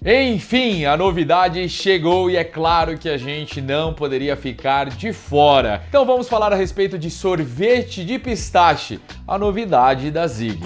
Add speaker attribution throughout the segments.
Speaker 1: Enfim, a novidade chegou e é claro que a gente não poderia ficar de fora. Então vamos falar a respeito de sorvete de pistache, a novidade da Zig.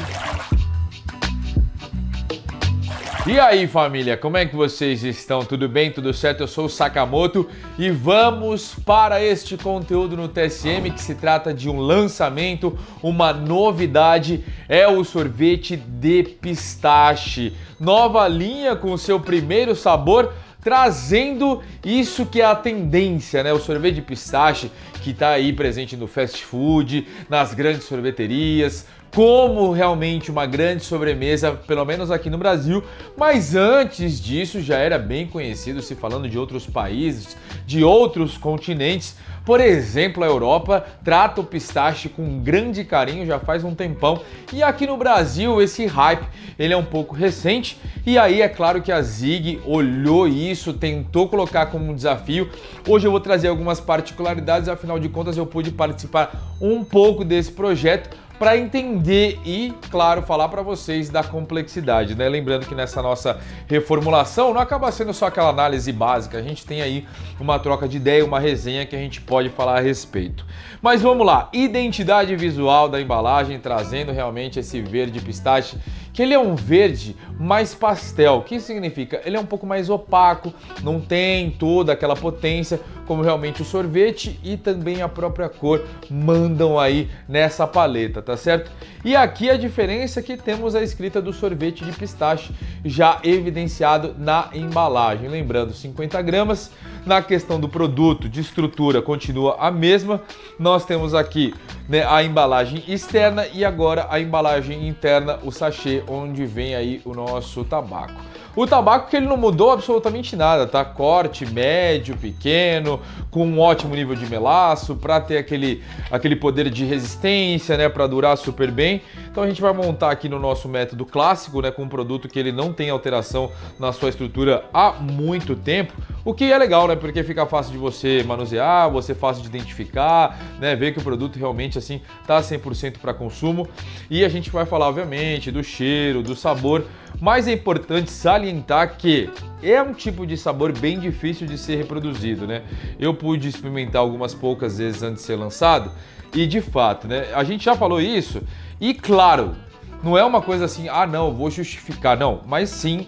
Speaker 1: E aí família, como é que vocês estão? Tudo bem? Tudo certo? Eu sou o Sakamoto e vamos para este conteúdo no TSM que se trata de um lançamento, uma novidade, é o sorvete de pistache. Nova linha com o seu primeiro sabor, trazendo isso que é a tendência, né? O sorvete de pistache que está aí presente no fast food, nas grandes sorveterias, como realmente uma grande sobremesa, pelo menos aqui no Brasil, mas antes disso já era bem conhecido, se falando de outros países, de outros continentes. Por exemplo, a Europa trata o pistache com grande carinho já faz um tempão, e aqui no Brasil esse hype ele é um pouco recente, e aí é claro que a Zig olhou isso, tentou colocar como um desafio. Hoje eu vou trazer algumas particularidades, afinal de contas eu pude participar um pouco desse projeto, para entender e, claro, falar para vocês da complexidade, né? Lembrando que nessa nossa reformulação não acaba sendo só aquela análise básica, a gente tem aí uma troca de ideia, uma resenha que a gente pode falar a respeito. Mas vamos lá, identidade visual da embalagem, trazendo realmente esse verde pistache, que ele é um verde mais pastel. O que significa? Ele é um pouco mais opaco, não tem toda aquela potência como realmente o sorvete, e também a própria cor mandam aí nessa paleta, tá certo? E aqui a diferença é que temos a escrita do sorvete de pistache já evidenciado na embalagem. Lembrando, 50 gramas. Na questão do produto, de estrutura, continua a mesma. Nós temos aqui, né, a embalagem externa e agora a embalagem interna, o sachê, onde vem aí o nosso tabaco. O tabaco que ele não mudou absolutamente nada, tá? Corte médio, pequeno, com um ótimo nível de melaço, para ter aquele poder de resistência, né? Para durar super bem. Então a gente vai montar aqui no nosso método clássico, né? Com um produto que ele não tem alteração na sua estrutura há muito tempo. O que é legal, né? Porque fica fácil de você manusear, você fácil de identificar, né? Ver que o produto realmente assim tá 100% para consumo. E a gente vai falar, obviamente, do cheiro, do sabor. Mas é importante salientar que é um tipo de sabor bem difícil de ser reproduzido, né? Eu pude experimentar algumas poucas vezes antes de ser lançado e de fato, né? A gente já falou isso e claro, não é uma coisa assim, ah não, vou justificar, não, mas sim,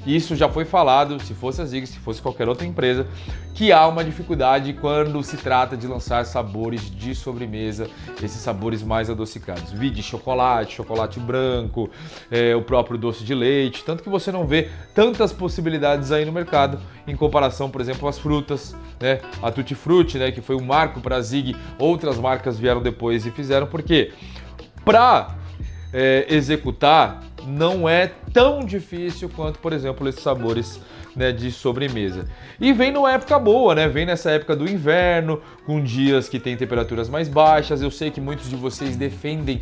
Speaker 1: isso já foi falado, se fosse a Zig, se fosse qualquer outra empresa, que há uma dificuldade quando se trata de lançar sabores de sobremesa, esses sabores mais adocicados. Vide chocolate, chocolate branco, o próprio doce de leite, tanto que você não vê tantas possibilidades aí no mercado, em comparação, por exemplo, às frutas, né? A Tutti Frutti, né, que foi um marco para a Zig, outras marcas vieram depois e fizeram, porque para executar não é tão difícil quanto, por exemplo, esses sabores, né, de sobremesa. E vem numa época boa, né? Vem nessa época do inverno, com dias que tem temperaturas mais baixas. Eu sei que muitos de vocês defendem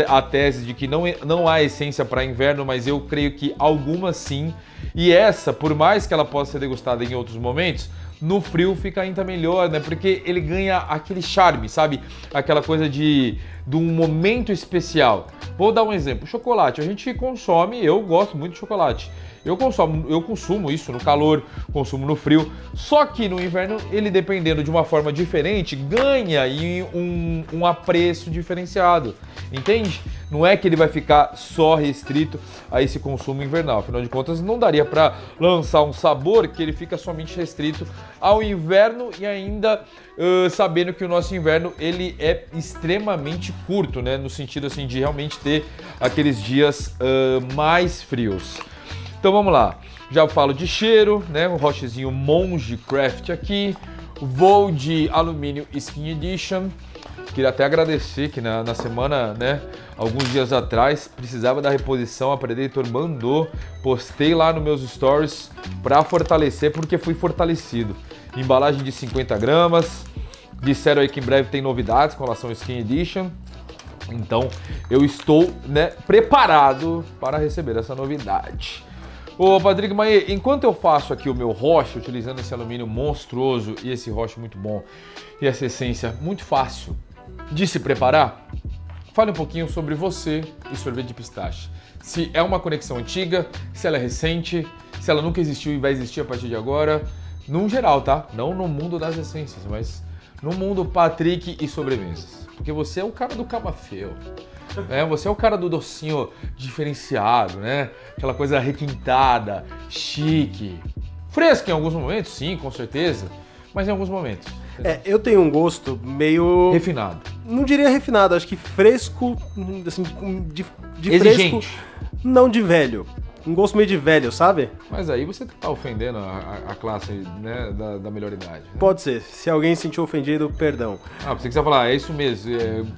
Speaker 1: a tese de que não há essência para inverno, mas eu creio que algumas sim. E essa, por mais que ela possa ser degustada em outros momentos, no frio fica ainda melhor, né? Porque ele ganha aquele charme, sabe? Aquela coisa de um momento especial. Vou dar um exemplo. Chocolate. A gente consome, eu gosto muito de chocolate. Eu consumo isso no calor, consumo no frio. Só que no inverno, ele dependendo de uma forma diferente, ganha aí um apreço diferenciado. Entende? Não é que ele vai ficar só restrito a esse consumo invernal. Afinal de contas, não daria para lançar um sabor que ele fica somente restrito ao inverno e ainda sabendo que o nosso inverno ele é extremamente curto, né? No sentido assim de realmente ter aqueles dias mais frios. Então vamos lá, já falo de cheiro, né? Um rochezinho Monge Craft aqui, vou de alumínio Skin Edition. Queria até agradecer que na semana, né, alguns dias atrás, precisava da reposição, a Predator mandou, postei lá nos meus stories para fortalecer, porque fui fortalecido. Embalagem de 50 gramas, disseram aí que em breve tem novidades com relação ao Skin Edition. Então eu estou, né, preparado para receber essa novidade. Ô Patrick Maê, enquanto eu faço aqui o meu roche, utilizando esse alumínio monstruoso e esse roche muito bom e essa essência muito fácil de se preparar, fale um pouquinho sobre você e sorvete de pistache. Se é uma conexão antiga, se ela é recente, se ela nunca existiu e vai existir a partir de agora, num geral, tá? Não no mundo das essências, mas no mundo Patrick e sobremesas. Porque você é o cara do camafeu, né? Você é o cara do docinho diferenciado, né? Aquela coisa requintada, chique, fresca em alguns momentos, sim, com certeza, mas em alguns momentos.
Speaker 2: Eu tenho um gosto meio...
Speaker 1: Refinado.
Speaker 2: Não diria refinado, acho que fresco, assim, de
Speaker 1: Exigente.
Speaker 2: fresco, não de velho. Um gosto meio de velho, sabe?
Speaker 1: Mas aí você tá ofendendo a classe, né, da melhor idade. Né?
Speaker 2: Pode ser. Se alguém se sentiu ofendido, perdão.
Speaker 1: Pensei que você ia falar, é isso mesmo.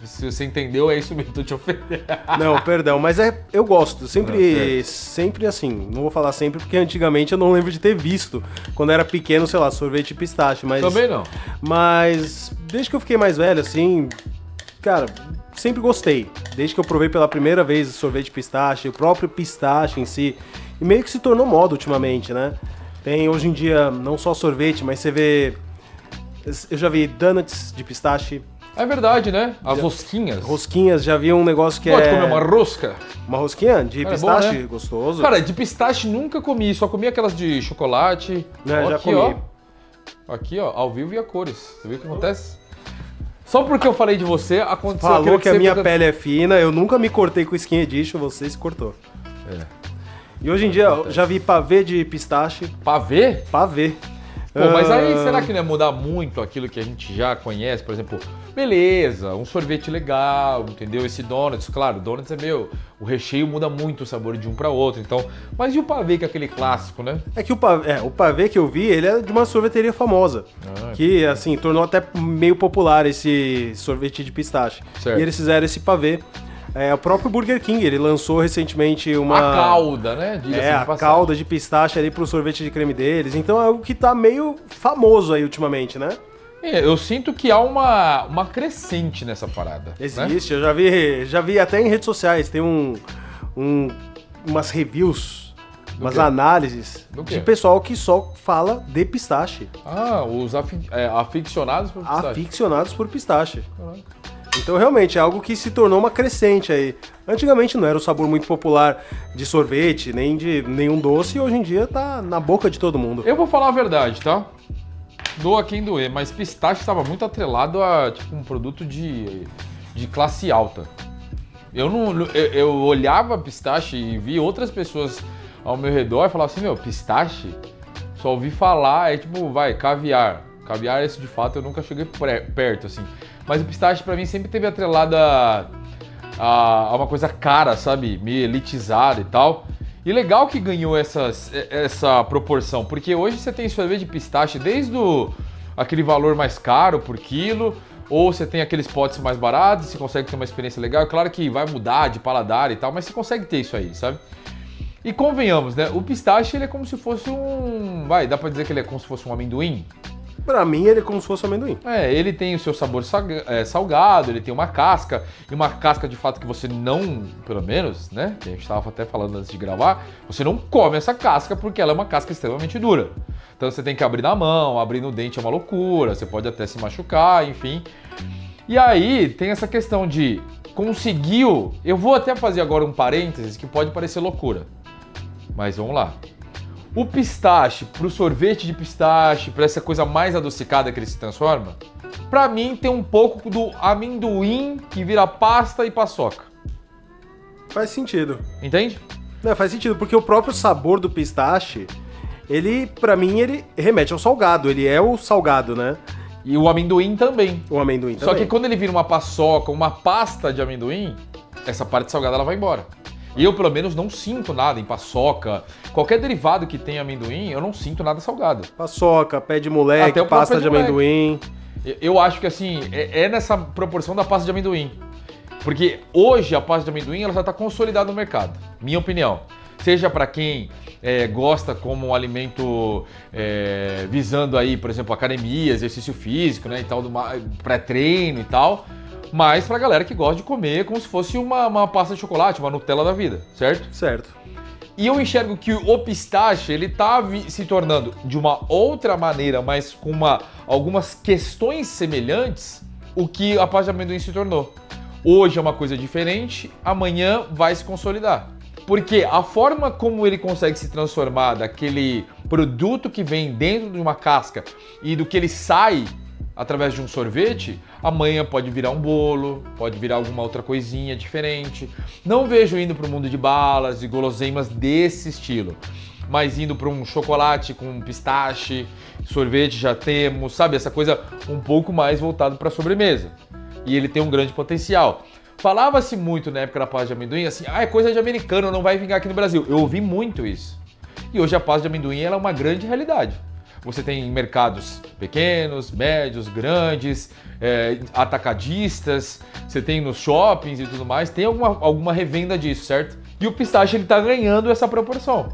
Speaker 1: Se você entendeu, é isso mesmo, tô te ofendendo.
Speaker 2: Não, perdão, mas eu gosto. Sempre assim. Não vou falar sempre, porque antigamente eu não lembro de ter visto. Quando eu era pequeno, sei lá, sorvete de pistache. Mas,
Speaker 1: também não.
Speaker 2: Mas desde que eu fiquei mais velho, assim, cara, sempre gostei. Desde que eu provei pela primeira vez o sorvete de pistache, o próprio pistache em si. E meio que se tornou moda ultimamente, né? Tem hoje em dia não só sorvete, mas você vê... Eu já vi donuts de pistache.
Speaker 1: É verdade, né? As rosquinhas.
Speaker 2: Rosquinhas, já vi um negócio que
Speaker 1: Pode comer uma rosca?
Speaker 2: Uma rosquinha de pistache,
Speaker 1: bom, né?
Speaker 2: Gostoso.
Speaker 1: Cara, de pistache nunca comi, só comi aquelas de chocolate.
Speaker 2: Já
Speaker 1: aqui,
Speaker 2: comi.
Speaker 1: Ó. Aqui, ó, ao vivo e a cores. Você viu o que acontece? Só porque eu falei de você, aconteceu
Speaker 2: Falou que a minha pele é fina, eu nunca me cortei com Skin Edition, você se cortou. E hoje em dia, eu já vi pavê de pistache.
Speaker 1: Pavê?
Speaker 2: Pavê.
Speaker 1: Pô, mas aí será que não ia mudar muito aquilo que a gente já conhece? Por exemplo, beleza, um sorvete legal, entendeu? Esse donuts, claro, donuts é meu. O recheio muda muito o sabor de um para outro, então... Mas e o pavê, que é aquele clássico, né?
Speaker 2: É que o pavê que eu vi, ele é de uma sorveteria famosa. Que, assim, tornou até meio popular esse sorvete de pistache.
Speaker 1: Certo.
Speaker 2: E eles fizeram esse pavê. O próprio Burger King, ele lançou recentemente uma...
Speaker 1: A calda, né?
Speaker 2: A calda de pistache ali pro sorvete de creme deles. Então é algo que tá meio famoso aí ultimamente, né?
Speaker 1: Eu sinto que há uma crescente nessa parada.
Speaker 2: Existe,
Speaker 1: né?
Speaker 2: eu já vi até em redes sociais. Tem umas reviews, umas análises de pessoal que só fala de pistache.
Speaker 1: Os aficionados por pistache.
Speaker 2: Aficionados por pistache.
Speaker 1: Caraca.
Speaker 2: Então, realmente, é algo que se tornou uma crescente aí. Antigamente não era um sabor muito popular de sorvete, nem de nenhum doce, e hoje em dia tá na boca de todo mundo.
Speaker 1: Eu vou falar a verdade, tá? Doa quem doer, mas pistache estava muito atrelado a tipo, um produto de classe alta. Eu olhava pistache e vi outras pessoas ao meu redor e falava assim, meu, pistache? Só ouvi falar, tipo, caviar. Caviar, esse de fato, eu nunca cheguei perto, assim. Mas o pistache, pra mim, sempre teve atrelado a uma coisa cara, sabe? Meio elitizada e tal. E legal que ganhou essa proporção, porque hoje você tem sorvete de pistache desde aquele valor mais caro por quilo, ou você tem aqueles potes mais baratos, você consegue ter uma experiência legal. É claro que vai mudar de paladar e tal, mas você consegue ter isso aí, sabe? E convenhamos, né? O pistache, ele é como se fosse dá pra dizer que ele é como se fosse um amendoim?
Speaker 2: Pra mim, ele é como se fosse amendoim.
Speaker 1: Ele tem o seu sabor salgado, ele tem uma casca, e uma casca de fato que você não, pelo menos, né, que a gente estava até falando antes de gravar, você não come essa casca porque ela é uma casca extremamente dura. Então você tem que abrir na mão, abrir no dente é uma loucura, você pode até se machucar, enfim. E aí tem essa questão de conseguiu, eu vou até fazer agora um parênteses que pode parecer loucura, mas vamos lá. O pistache, pro sorvete de pistache, pra essa coisa mais adocicada que ele se transforma, pra mim tem um pouco do amendoim que vira pasta e paçoca.
Speaker 2: Faz sentido.
Speaker 1: Entende?
Speaker 2: Faz sentido, porque o próprio sabor do pistache, pra mim, ele remete ao salgado. Ele é o salgado, né?
Speaker 1: E o amendoim também.
Speaker 2: O amendoim também.
Speaker 1: Só que quando ele vira uma paçoca, uma pasta de amendoim, essa parte salgada ela vai embora. E eu, pelo menos, não sinto nada em paçoca. Qualquer derivado que tenha amendoim, eu não sinto nada salgado.
Speaker 2: Paçoca, pé de moleque, pasta de amendoim.
Speaker 1: Eu acho que, assim, é nessa proporção da pasta de amendoim. Porque hoje a pasta de amendoim ela já está consolidada no mercado. Minha opinião. Seja para quem gosta como um alimento visando aí, por exemplo, academia, exercício físico, né, e tal, pré-treino e tal. Mas pra galera que gosta de comer como se fosse uma pasta de chocolate, uma Nutella da vida, certo?
Speaker 2: Certo.
Speaker 1: E eu enxergo que o pistache, ele tá se tornando de uma outra maneira, mas com algumas questões semelhantes, o que a pasta de amendoim se tornou. Hoje é uma coisa diferente, amanhã vai se consolidar. Porque a forma como ele consegue se transformar daquele produto que vem dentro de uma casca e do que ele sai através de um sorvete, amanhã pode virar um bolo, pode virar alguma outra coisinha diferente. Não vejo indo para o mundo de balas, de guloseimas desse estilo, mas indo para um chocolate com pistache, sorvete já temos, sabe? Essa coisa um pouco mais voltada para sobremesa. E ele tem um grande potencial. Falava-se muito na época da pasta de amendoim, assim, é coisa de americano, não vai vingar aqui no Brasil. Eu ouvi muito isso. E hoje a pasta de amendoim ela é uma grande realidade. Você tem mercados pequenos, médios, grandes, atacadistas, você tem nos shoppings e tudo mais, tem alguma revenda disso, certo? E o pistache ele tá ganhando essa proporção,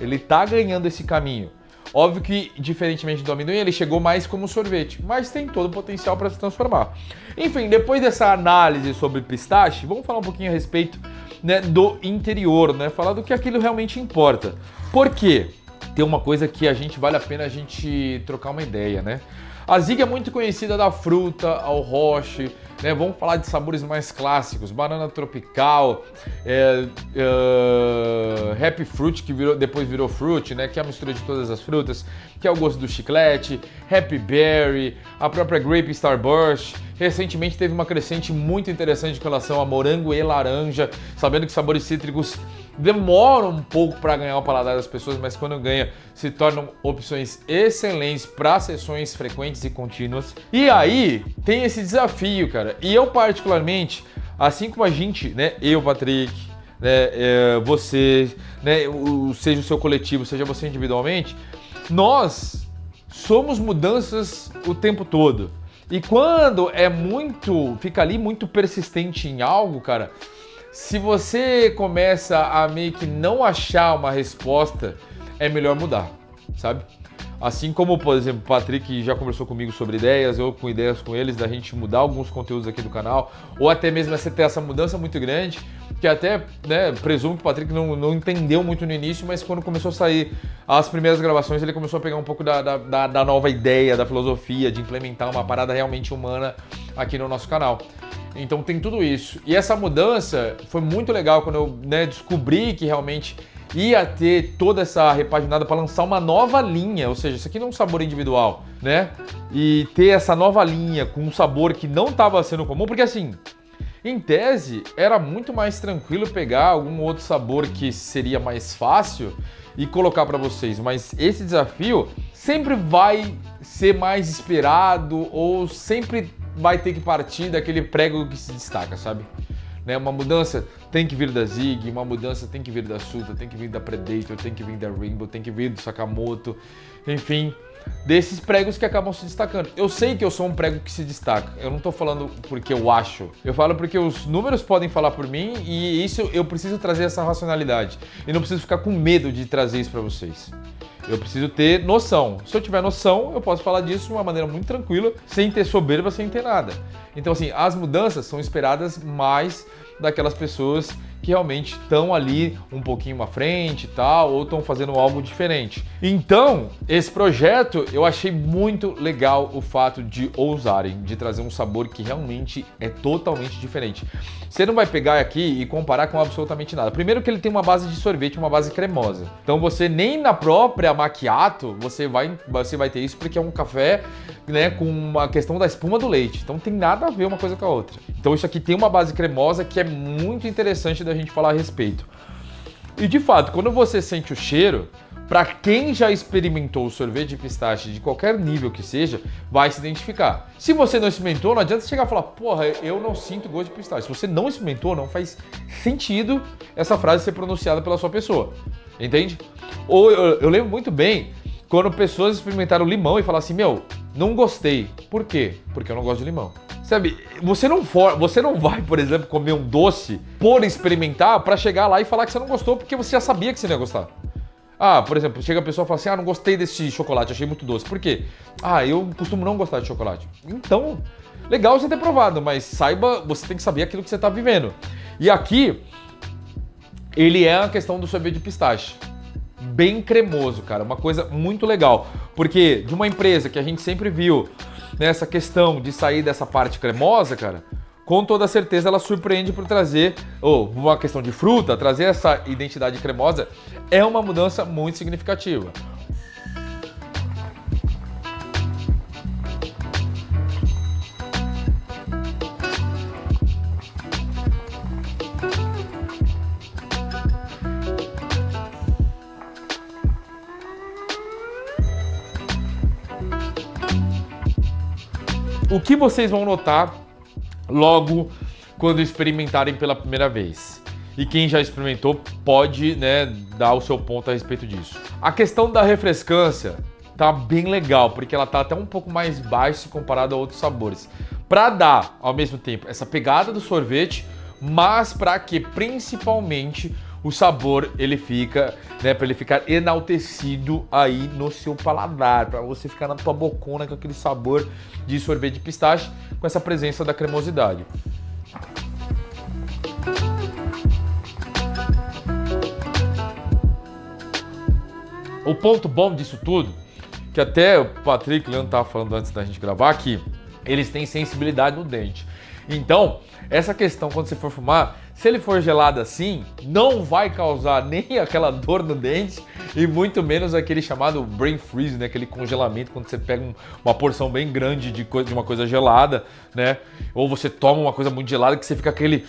Speaker 1: ele tá ganhando esse caminho. Óbvio que, diferentemente do amendoim, ele chegou mais como sorvete, mas tem todo o potencial para se transformar. Enfim, depois dessa análise sobre pistache, vamos falar um pouquinho a respeito, né, do interior, né? Falar do que aquilo realmente importa. Por quê? Tem uma coisa que vale a pena a gente trocar uma ideia, né? A Zig é muito conhecida da fruta ao roche, né? Vamos falar de sabores mais clássicos, banana tropical, Happy Fruit, que depois virou Fruit, né? Que é a mistura de todas as frutas, que é o gosto do chiclete, Happy Berry, a própria Grape Starburst. Recentemente teve uma crescente muito interessante com relação a morango e laranja, sabendo que sabores cítricos demoram um pouco para ganhar o paladar das pessoas, mas quando ganha, se tornam opções excelentes para sessões frequentes e contínuas. E aí, tem esse desafio, cara. E eu particularmente, assim como a gente, né, eu, Patrick, né, você, né, seja o seu coletivo, seja você individualmente, nós somos mudanças o tempo todo. E quando fica ali muito persistente em algo, cara, se você começa a meio que não achar uma resposta, é melhor mudar, sabe? Assim como, por exemplo, o Patrick já conversou comigo sobre ideias, eu com ideias com eles, da gente mudar alguns conteúdos aqui do canal, ou até mesmo você ter essa mudança muito grande, que até, né, presumo que o Patrick não entendeu muito no início, mas quando começou a sair as primeiras gravações, ele começou a pegar um pouco da nova ideia, da filosofia, de implementar uma parada realmente humana aqui no nosso canal. Então tem tudo isso. E essa mudança foi muito legal quando eu, né, descobri que realmente ia ter toda essa repaginada para lançar uma nova linha, ou seja, isso aqui não é um sabor individual, né? E ter essa nova linha com um sabor que não estava sendo comum, porque assim, em tese, era muito mais tranquilo pegar algum outro sabor que seria mais fácil e colocar para vocês, mas esse desafio sempre vai ser mais esperado ou sempre vai ter que partir daquele prego que se destaca, sabe? Né? Uma mudança tem que vir da Zig, uma mudança tem que vir da Suta, tem que vir da Predator, tem que vir da Rainbow, tem que vir do Sakamoto, enfim, desses pregos que acabam se destacando. Eu sei que eu sou um prego que se destaca, eu não tô falando porque eu acho, eu falo porque os números podem falar por mim e isso eu preciso trazer essa racionalidade. E não preciso ficar com medo de trazer isso para vocês. Eu preciso ter noção. Se eu tiver noção, eu posso falar disso de uma maneira muito tranquila, sem ter soberba, sem ter nada. Então, assim, as mudanças são esperadas mais daquelas pessoas que realmente estão ali um pouquinho à frente e tal, ou estão fazendo algo diferente. Então, esse projeto, eu achei muito legal o fato de ousarem, de trazer um sabor que realmente é totalmente diferente. Você não vai pegar aqui e comparar com absolutamente nada. Primeiro que ele tem uma base de sorvete, uma base cremosa. Então você nem na própria macchiato, você vai ter isso porque é um café, né, com uma questão da espuma do leite. Então tem nada a ver uma coisa com a outra. Então isso aqui tem uma base cremosa que é muito interessante da gente falar a respeito. E de fato, quando você sente o cheiro, para quem já experimentou o sorvete de pistache de qualquer nível que seja, vai se identificar. Se você não experimentou, não adianta chegar e falar, porra, eu não sinto gosto de pistache. Se você não experimentou, não faz sentido essa frase ser pronunciada pela sua pessoa. Entende? Ou eu lembro muito bem quando pessoas experimentaram limão e falaram assim, meu, não gostei. Por quê? Porque eu não gosto de limão. Sabe, você não vai, por exemplo, comer um doce por experimentar para chegar lá e falar que você não gostou porque você já sabia que você não ia gostar. Ah, por exemplo, chega a pessoa e fala assim, não gostei desse chocolate, achei muito doce. Por quê? Eu costumo não gostar de chocolate. Então, legal você ter provado, mas saiba, você tem que saber aquilo que você está vivendo. E aqui, ele é a questão do sorvete de pistache. Bem cremoso, cara, uma coisa muito legal. Porque de uma empresa que a gente sempre viu nessa questão de sair dessa parte cremosa, cara, com toda certeza ela surpreende por trazer, ou uma questão de fruta, trazer essa identidade cremosa é uma mudança muito significativa. O que vocês vão notar logo quando experimentarem pela primeira vez? E quem já experimentou pode, né, dar o seu ponto a respeito disso. A questão da refrescância tá bem legal, porque ela tá até um pouco mais baixa comparado a outros sabores. Para dar, ao mesmo tempo, essa pegada do sorvete, mas para que principalmente o sabor ele fica, né, para ele ficar enaltecido aí no seu paladar, para você ficar na tua bocona com aquele sabor de sorvete de pistache, com essa presença da cremosidade. O ponto bom disso tudo, que até o Patrick e o Leandro estavam falando antes da gente gravar, que eles têm sensibilidade no dente. Então, essa questão, quando você for fumar, se ele for gelado assim, não vai causar nem aquela dor no dente e muito menos aquele chamado brain freeze, né? Aquele congelamento quando você pega uma porção bem grande de uma coisa gelada, né? Ou você toma uma coisa muito gelada que você fica aquele...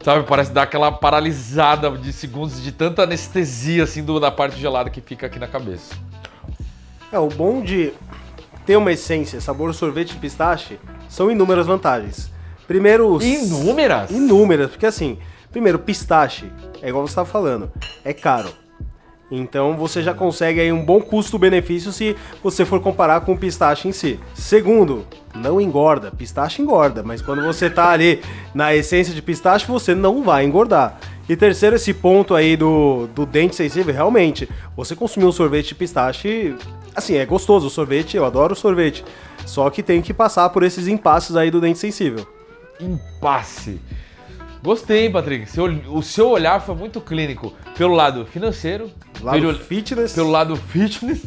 Speaker 1: Sabe, parece dar aquela paralisada de segundos de tanta anestesia assim da parte gelada que fica aqui na cabeça.
Speaker 2: O bom de ter uma essência, sabor sorvete de pistache, são inúmeras vantagens. Primeiro...
Speaker 1: Inúmeras?
Speaker 2: Inúmeras, porque assim, primeiro, pistache, é igual você estava falando, é caro. Então você já consegue aí um bom custo-benefício se você for comparar com o pistache em si. Segundo, não engorda. Pistache engorda, mas quando você tá ali na essência de pistache, você não vai engordar. E terceiro, esse ponto aí do dente sensível, realmente, você consumir um sorvete de pistache, assim, é gostoso o sorvete, eu adoro o sorvete. Só que tem que passar por esses impasses aí do dente sensível.
Speaker 1: Impasse. Gostei, Patrick. O seu olhar foi muito clínico. Pelo lado financeiro,
Speaker 2: fitness.
Speaker 1: Pelo lado fitness.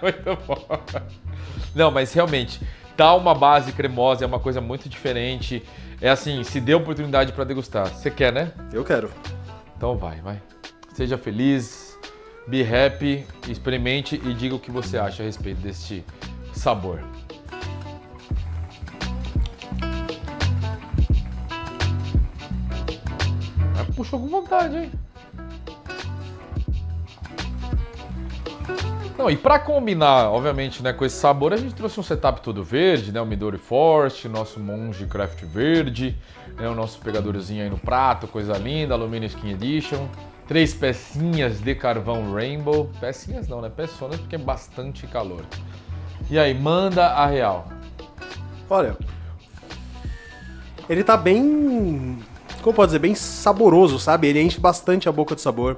Speaker 1: Muito bom. Não, mas realmente, tá uma base cremosa, é uma coisa muito diferente. É assim, se dê oportunidade para degustar. Você quer, né?
Speaker 2: Eu quero.
Speaker 1: Então vai. Seja feliz, be happy, experimente e diga o que você acha a respeito deste sabor. Puxou com vontade, hein? Não, e para combinar, obviamente, né, com esse sabor, a gente trouxe um setup todo verde, né? O Midori Force, nosso Monge Craft verde, né, o nosso pegadorzinho aí no prato, coisa linda, Alumínio Skin Edition. 3 pecinhas de carvão Rainbow. Pecinhas não, né? Peçonas, porque é bastante calor. E aí, manda a real.
Speaker 2: Olha, ele tá bem... Como pode dizer? Bem saboroso, sabe? Ele enche bastante a boca de sabor.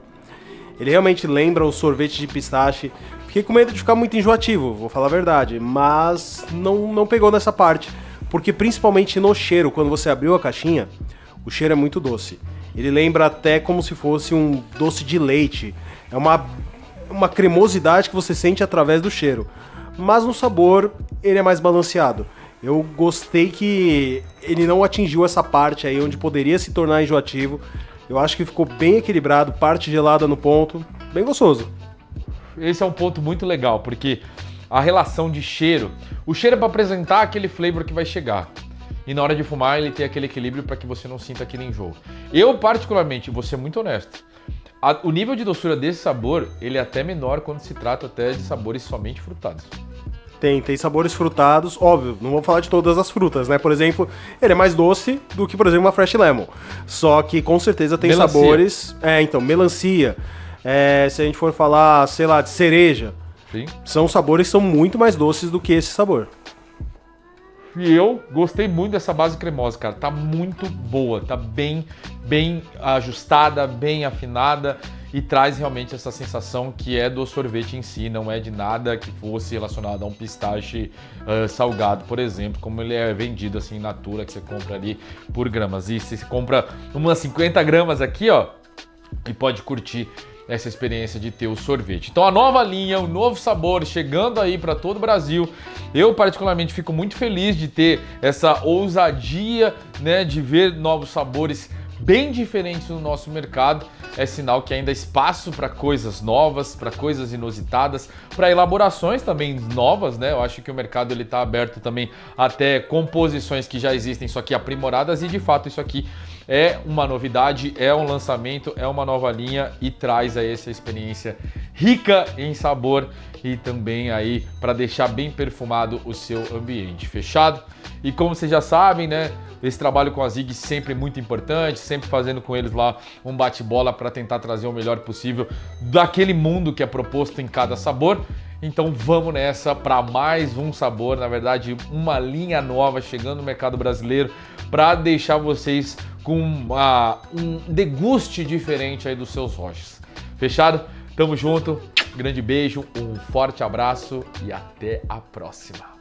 Speaker 2: Ele realmente lembra o sorvete de pistache. Fiquei com medo de ficar muito enjoativo, vou falar a verdade. Mas não pegou nessa parte. Porque principalmente no cheiro, quando você abriu a caixinha, o cheiro é muito doce. Ele lembra até como se fosse um doce de leite. É uma cremosidade que você sente através do cheiro. Mas no sabor, ele é mais balanceado. Eu gostei que ele não atingiu essa parte aí onde poderia se tornar enjoativo. Eu acho que ficou bem equilibrado, parte gelada no ponto, bem gostoso.
Speaker 1: Esse é um ponto muito legal, porque a relação de cheiro... O cheiro é para apresentar aquele flavor que vai chegar. E na hora de fumar ele tem aquele equilíbrio para que você não sinta aquele enjoo. Eu particularmente, vou ser muito honesto, o nível de doçura desse sabor, ele é até menor quando se trata até de sabores somente frutados.
Speaker 2: Tem sabores frutados, óbvio, não vou falar de todas as frutas, né? Por exemplo, ele é mais doce do que, por exemplo, uma Fresh Lemon. Só que com certeza tem melancia. Sabores... então, melancia. Se a gente for falar, sei lá, de cereja.
Speaker 1: Sim.
Speaker 2: São sabores que são muito mais doces do que esse sabor.
Speaker 1: E eu gostei muito dessa base cremosa, cara. Tá muito boa, tá bem ajustada, bem afinada. E traz realmente essa sensação que é do sorvete em si, não é de nada que fosse relacionado a um pistache salgado, por exemplo, como ele é vendido assim in natura, que você compra ali por gramas. E você compra umas 50 gramas aqui, ó, e pode curtir essa experiência de ter o sorvete. Então a nova linha, o novo sabor chegando aí para todo o Brasil. Eu particularmente fico muito feliz de ter essa ousadia, né, de ver novos sabores bem diferentes no nosso mercado. É sinal que ainda há espaço para coisas novas, para coisas inusitadas, para elaborações também novas, né? Eu acho que o mercado ele está aberto também até composições que já existem, só que aprimoradas, e de fato isso aqui é uma novidade, é um lançamento, é uma nova linha e traz aí essa experiência rica em sabor e também aí para deixar bem perfumado o seu ambiente. Fechado? E como vocês já sabem, né? Esse trabalho com a Zig sempre muito importante, sempre fazendo com eles lá um bate-bola para tentar trazer o melhor possível daquele mundo que é proposto em cada sabor. Então vamos nessa para mais um sabor, na verdade uma linha nova chegando no mercado brasileiro para deixar vocês com um deguste diferente aí dos seus roches. Fechado? Tamo junto, grande beijo, um forte abraço e até a próxima.